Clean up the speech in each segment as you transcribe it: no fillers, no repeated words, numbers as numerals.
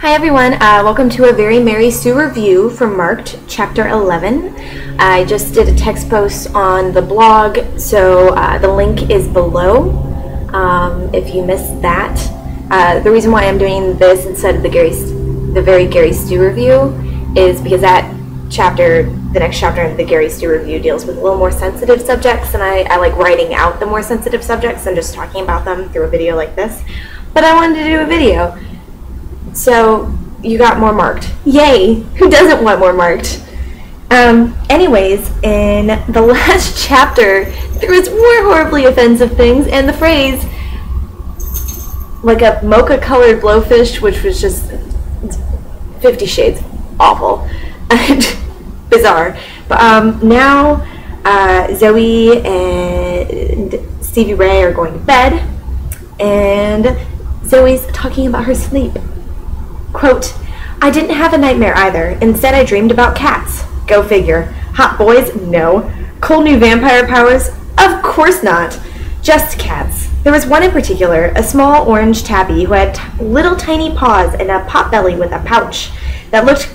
Hi everyone, welcome to a very Mary Sue review from Marked, Chapter 11. I just did a text post on the blog, so the link is below if you missed that. The reason why I'm doing this instead of the very Gary Stu review is because that chapter, the next chapter of the Gary Stu review, deals with a little more sensitive subjects, and I like writing out the more sensitive subjects and just talking about them through a video like this. But I wanted to do a video. So, you got more Marked. Yay! Who doesn't want more Marked? Anyways, in the last chapter, there was more horribly offensive things, and the phrase, like a mocha-colored blowfish, which was just 50 shades awful and bizarre. But now, Zoe and Stevie Ray are going to bed, and Zoe's talking about her sleep. Quote, I didn't have a nightmare either. Instead, I dreamed about cats. Go figure. Hot boys? No. Cool new vampire powers? Of course not. Just cats. There was one in particular, a small orange tabby who had little tiny paws and a pot belly with a pouch that looked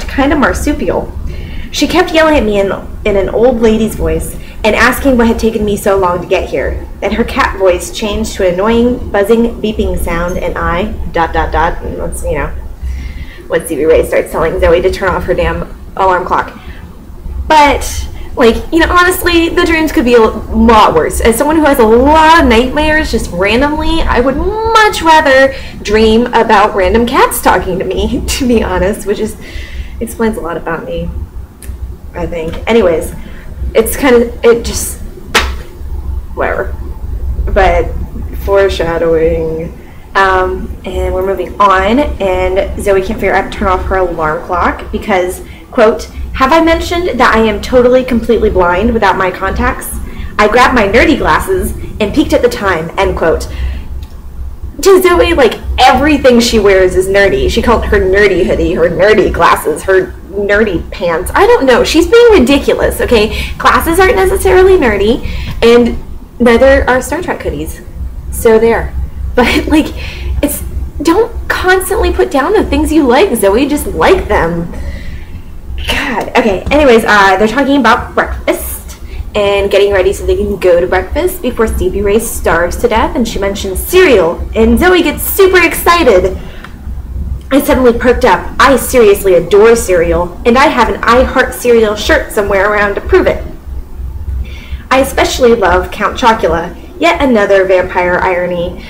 kind of marsupial. She kept yelling at me in an old lady's voice and asking what had taken me so long to get here. Then her cat voice changed to an annoying, buzzing, beeping sound, and I, ... and let's, when Stevie Ray starts telling Zoe to turn off her damn alarm clock. But, honestly, the dreams could be a lot worse. As someone who has a lot of nightmares just randomly, I would much rather dream about random cats talking to me, to be honest, which explains a lot about me, I think. Anyways, whatever. But foreshadowing. And we're moving on, and Zoe can't figure out to turn off her alarm clock because, quote, have I mentioned that I am totally, completely blind without my contacts? I grabbed my nerdy glasses and peeked at the time, end quote. To Zoe, everything she wears is nerdy. She called her nerdy hoodie, her nerdy glasses, her nerdy pants. I don't know. She's being ridiculous, okay? Glasses aren't necessarily nerdy, and neither are Star Trek hoodies. So there. But, don't constantly put down the things you like, Zoe. Just like them. God. Okay, anyways, they're talking about breakfast and getting ready so they can go to breakfast before Stevie Ray starves to death, and she mentions cereal, and Zoe gets super excited. I suddenly perked up. I seriously adore cereal, and I have an I Heart Cereal shirt somewhere around to prove it. I especially love Count Chocula. Yet another vampire irony.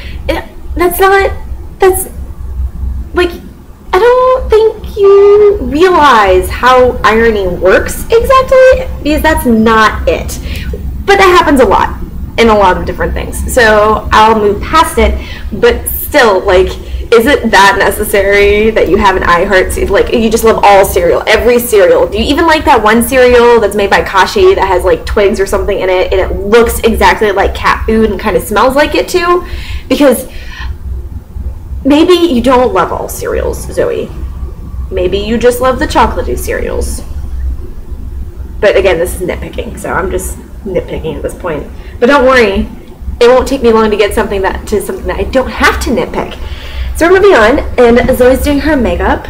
I don't think you realize how irony works exactly, because that's not it. But that happens a lot in a lot of different things. So I'll move past it, but still, is it that necessary that you have an I Heart, you just love all cereal, every cereal? Do you even like that one cereal that's made by Kashi that has twigs or something in it, and it looks exactly like cat food and kind of smells like it too? Because maybe you don't love all cereals, Zoe. Maybe you just love the chocolatey cereals. But again, this is nitpicking, so I'm just nitpicking at this point. But don't worry, it won't take me long to get something that I don't have to nitpick. So we're moving on, and Zoe's doing her makeup.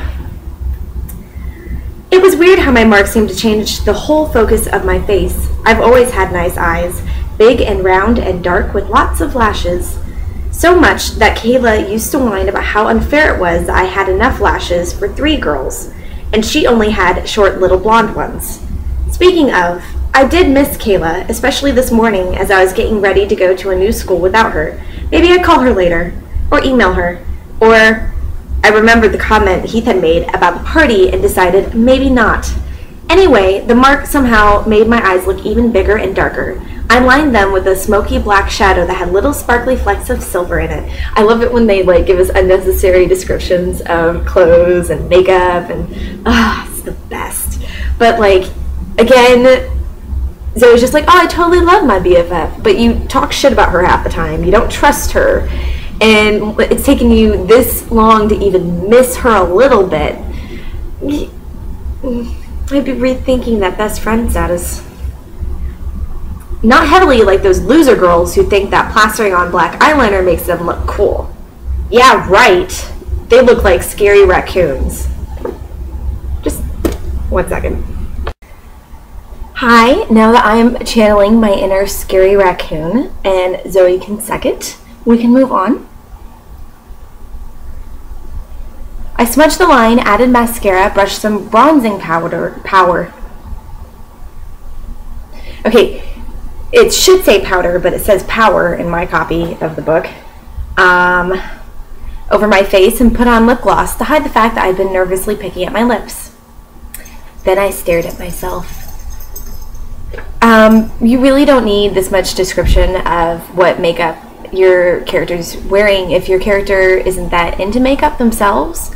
It was weird how my marks seemed to change the whole focus of my face. I've always had nice eyes, big and round and dark with lots of lashes. So much that Kayla used to whine about how unfair it was that I had enough lashes for 3 girls, and she only had short little blonde ones. Speaking of, I did miss Kayla, especially this morning as I was getting ready to go to a new school without her. Maybe I'd call her later, or email her. Or I remembered the comment Heath had made about the party and decided maybe not. Anyway, the mark somehow made my eyes look even bigger and darker. I lined them with a smoky black shadow that had little sparkly flecks of silver in it. I love it when they give us unnecessary descriptions of clothes and makeup, and it's the best. But again, Zoe's just oh, I totally love my BFF, but you talk shit about her half the time. You don't trust her. And it's taken you this long to even miss her a little bit. I'd be rethinking that best friend status. Not heavily like those loser girls who think that plastering on black eyeliner makes them look cool. Yeah, right. they look like scary raccoons. Just 1 second. Hi, now that I'm channeling my inner scary raccoon and Zoe can second, we can move on. I smudged the line, added mascara, brushed some bronzing power. Okay, it should say powder, but it says power in my copy of the book. Over my face and put on lip gloss to hide the fact that I'd been nervously picking at my lips. Then I stared at myself. You really don't need this much description of what makeup your character's wearing if your character isn't that into makeup themselves.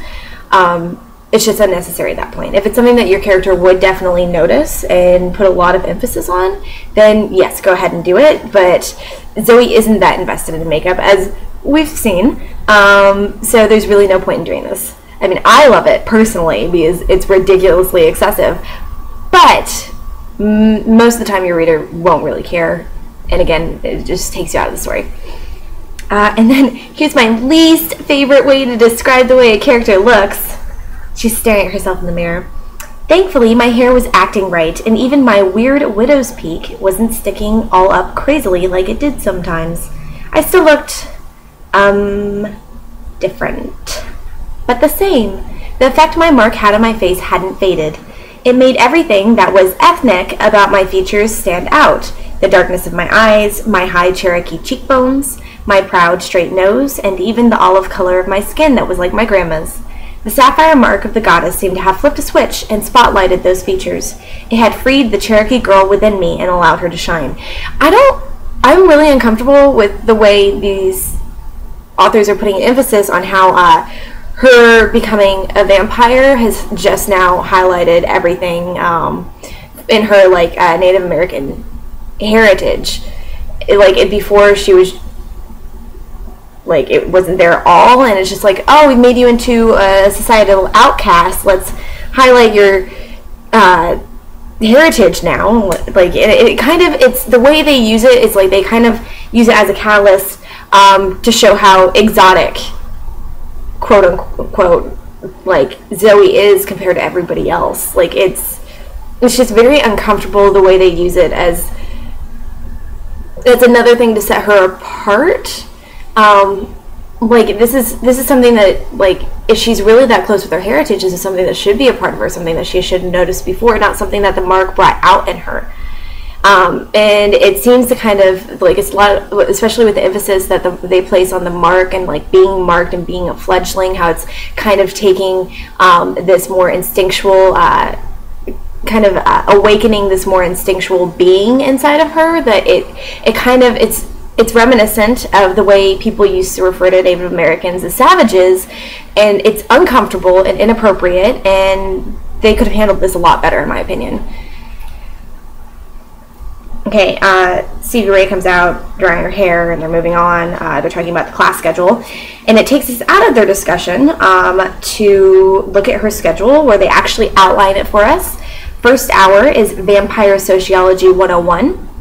It's just unnecessary at that point. If it's something that your character would definitely notice and put a lot of emphasis on, then yes, go ahead and do it. But Zoe isn't that invested in makeup, as we've seen, so there's really no point in doing this. I mean, I love it personally because it's ridiculously excessive, but most of the time your reader won't really care, and again, it just takes you out of the story. And then here's my least favorite way to describe the way a character looks. She's staring at herself in the mirror. Thankfully, my hair was acting right, and even my weird widow's peak wasn't sticking all up crazily like it did sometimes. I still looked, different, but the same. The effect my mark had on my face hadn't faded. It made everything that was ethnic about my features stand out. The darkness of my eyes, my high Cherokee cheekbones, my proud straight nose, and even the olive color of my skin that was like my grandma's. The sapphire mark of the goddess seemed to have flipped a switch and spotlighted those features. It had freed the Cherokee girl within me and allowed her to shine. I'm really uncomfortable with the way these authors are putting emphasis on how her becoming a vampire has just now highlighted everything in her like Native American heritage. Before she was like, it wasn't there at all, and it's just like, oh, we've made you into a societal outcast, let's highlight your heritage now. Like, it kind of, it's the way they use it is like they kind of use it as a catalyst to show how exotic, quote unquote, like Zoe is compared to everybody else. Like, it's just very uncomfortable the way they use it, as it's another thing to set her apart. Like, this is something that, like, if she's really that close with her heritage, this is something that should be a part of her, something that she should have noticed before, not something that the mark brought out in her. And it seems to kind of, like, it's a lot, especially with the emphasis that they place on the mark and, like, being marked and being a fledgling, how it's kind of taking this more instinctual, kind of awakening this more instinctual being inside of her, that it kind of, it's reminiscent of the way people used to refer to Native Americans as savages, and it's uncomfortable and inappropriate, and they could have handled this a lot better, in my opinion. Okay, Stevie Ray comes out drying her hair, and they're moving on. They're talking about the class schedule, and it takes us out of their discussion to look at her schedule, where they actually outline it for us. First hour is Vampire Sociology 101.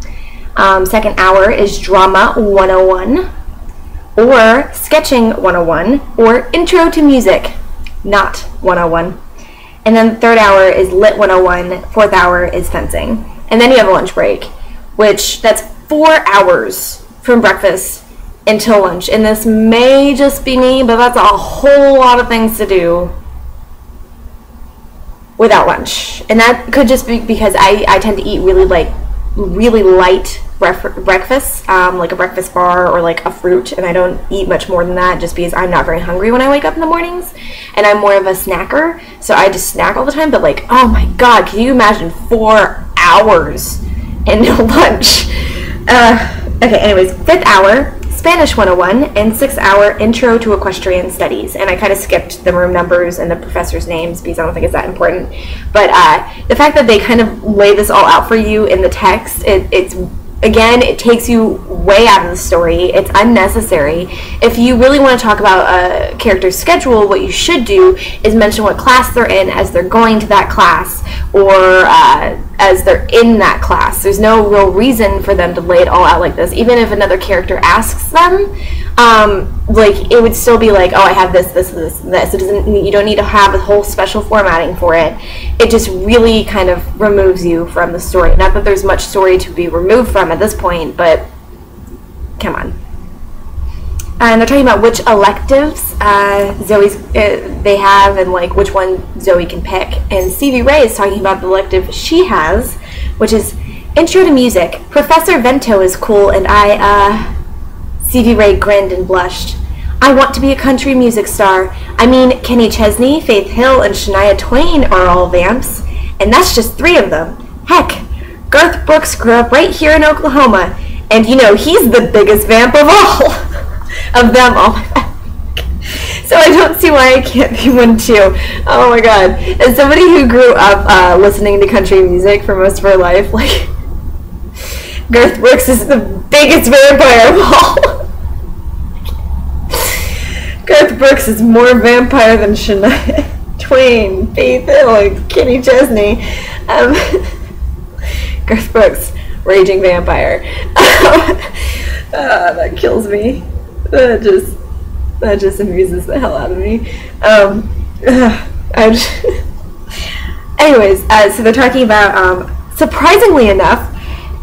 Second hour is Drama 101, or Sketching 101, or Intro to Music, not 101. And then the third hour is Lit 101, fourth hour is Fencing. And then you have a lunch break, which that's 4 hours from breakfast until lunch. And this may just be me, but that's a whole lot of things to do without lunch. And that could just be because I tend to eat really light breakfast, like a breakfast bar or like a fruit, and I don't eat much more than that just because I'm not very hungry when I wake up in the mornings, and I'm more of a snacker, so I just snack all the time. But like, oh my god, can you imagine 4 hours and no lunch? Okay, anyways, fifth hour, Spanish 101, and 6th hour, Intro to Equestrian Studies. And I kind of skipped the room numbers and the professors' names because I don't think it's that important. But the fact that they kind of lay this all out for you in the text, it's again, it takes you way out of the story. It's unnecessary. If you really want to talk about a character's schedule, what you should do is mention what class they're in as they're going to that class, or as they're in that class. There's no real reason for them to lay it all out like this. Even if another character asks them, like, it would still be like, oh, I have this, this, this, and this. It doesn't, you don't need to have a whole special formatting for it. It just really kind of removes you from the story. Not that there's much story to be removed from at this point, but come on. And they're talking about which electives they have, and like which one Zoe can pick. And Stevie Ray is talking about the elective she has, which is Intro to Music. Professor Vento is cool, and Stevie Ray grinned and blushed. I want to be a country music star. I mean, Kenny Chesney, Faith Hill, and Shania Twain are all vamps, and that's just 3 of them. Heck, Garth Brooks grew up right here in Oklahoma, and you know, he's the biggest vamp of all. Of them all. So I don't see why I can't be one too. Oh my god. As somebody who grew up listening to country music for most of her life, like, Garth Brooks is the biggest vampire of all. Garth Brooks is more vampire than Shania Twain, Faith Hill, and Kenny Chesney. Garth Brooks, raging vampire. That kills me. That just amuses the hell out of me. Anyways, so they're talking about, surprisingly enough,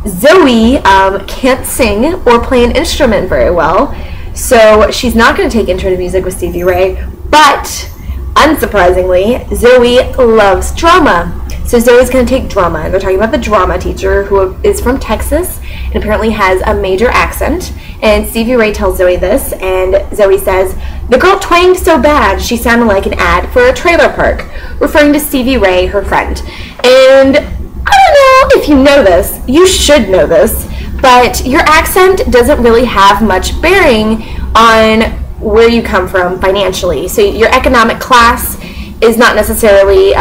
Zoe can't sing or play an instrument very well, so she's not going to take Intro to Music with Stevie Ray, but unsurprisingly, Zoe loves drama. So Zoe's going to take drama, and they're talking about the drama teacher who is from Texas and apparently has a major accent. And Stevie Ray tells Zoe this, and Zoe says, "The girl twanged so bad she sounded like an ad for a trailer park," referring to Stevie Ray, her friend. And I don't know if you know this, you should know this, but your accent doesn't really have much bearing on where you come from financially. So your economic class is not necessarily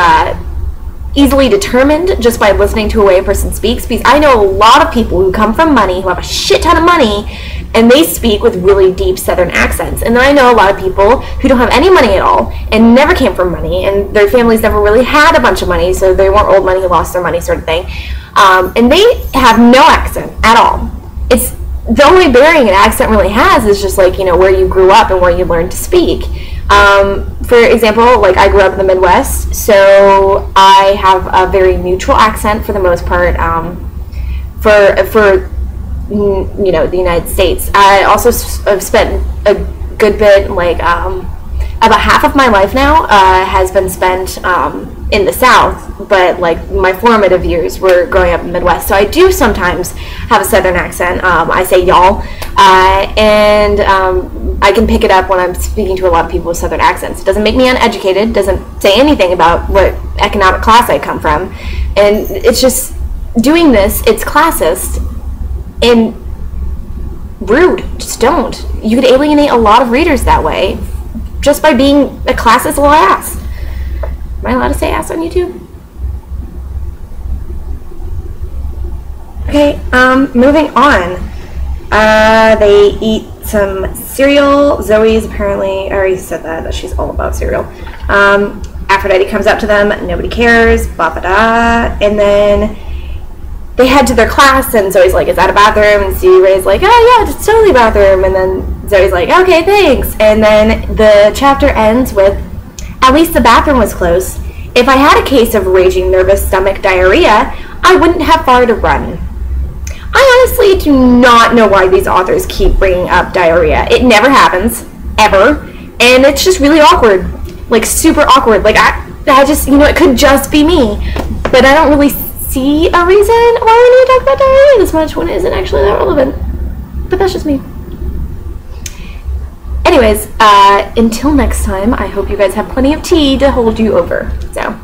easily determined just by listening to a way a person speaks, because I know a lot of people who come from money, who have a shit ton of money, and they speak with really deep Southern accents. And then I know a lot of people who don't have any money at all and never came from money, and their families never really had a bunch of money, so they weren't old money who lost their money sort of thing. And they have no accent at all. It's the only bearing an accent really has is just like, you know, where you grew up and where you learned to speak. For example, like I grew up in the Midwest, so I have a very neutral accent for the most part, for you know, the United States. I also have spent a good bit, like about half of my life now has been spent in the South, but like my formative years were growing up in the Midwest, so I do sometimes have a Southern accent. I say y'all, and I can pick it up when I'm speaking to a lot of people with Southern accents. It doesn't make me uneducated, doesn't say anything about what economic class I come from, and it's just doing this, it's classist and rude. Just don't. You could alienate a lot of readers that way just by being a classist little ass. Am I allowed to say ass on YouTube? Okay, moving on. They eat some cereal. Zoe's apparently, I already said that she's all about cereal. Aphrodite comes up to them, nobody cares, blah blah blah, and then they head to their class, and Zoe's like, "Is that a bathroom?" And Stevie Ray's like, "Oh yeah, it's totally a bathroom." And then Zoe's like, "Okay, thanks." And then the chapter ends with, "At least the bathroom was close. If I had a case of raging nervous stomach diarrhea, I wouldn't have far to run." I honestly do not know why these authors keep bringing up diarrhea. It never happens, ever, and it's just really awkward, like super awkward. Like I just, you know, it could just be me, but I don't really see a reason why we need to talk about diarrhea this much when it isn't actually that relevant. But that's just me. Anyways, until next time, I hope you guys have plenty of tea to hold you over. So.